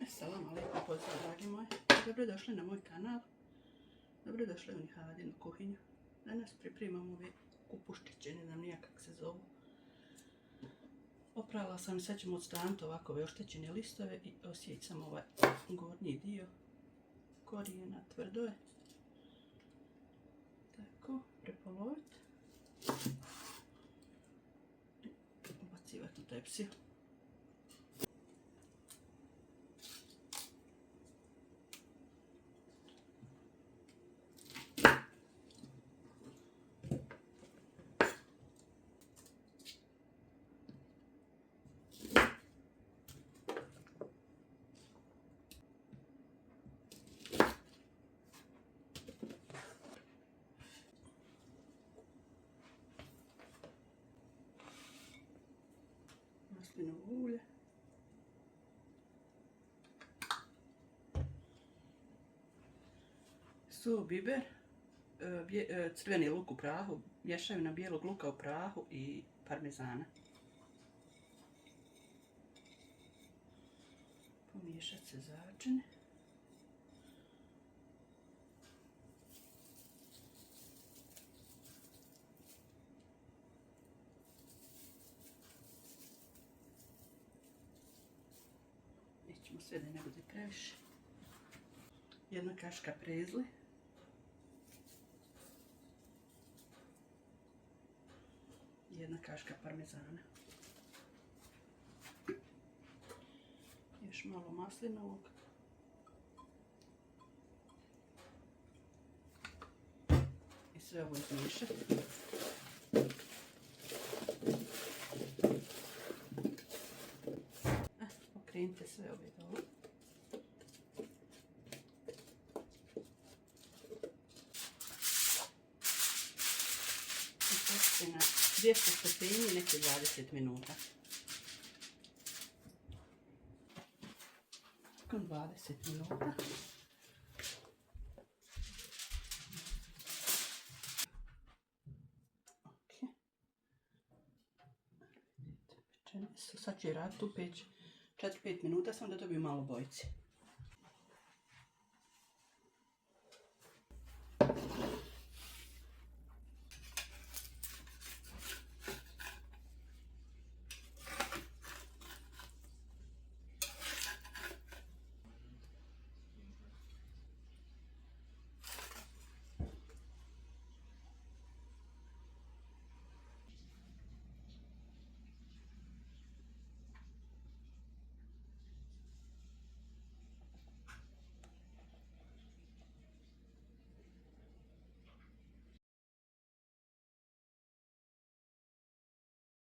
Assalamu alaikum, pozdrav dragi moji. Dobrodošli na moj kanal. Dobrodošli u Nihadinu kuhinju. Danas pripremam ove kupuščiće, ne znam nija kako se zovu. Oprala sam i sad ćemo odstraniti ovako ove oštećene listove i osjeći sam ovaj gornji dio korijena, tvrdo je. Tako, prepoloviti. I ubacivati u tepsiju. Maslinovo ulje. Sol, biber, crveni luk u prahu, mješavina bijelog luka u prahu i parmezana. Pomiješat se začine. Nećemo sve da ne bude previše. Jedna kaška prezli. Jedna kaška parmezana. Još malo maslinovog. I sve ovo izmiješati. Okrenite sve ove dole. I pustite na 200 stepeni neke 20 minuta. Nakon 20 minuta pečene su. Sad će raditi u peć 4-5 minuta, samo da dobiju malo bojice.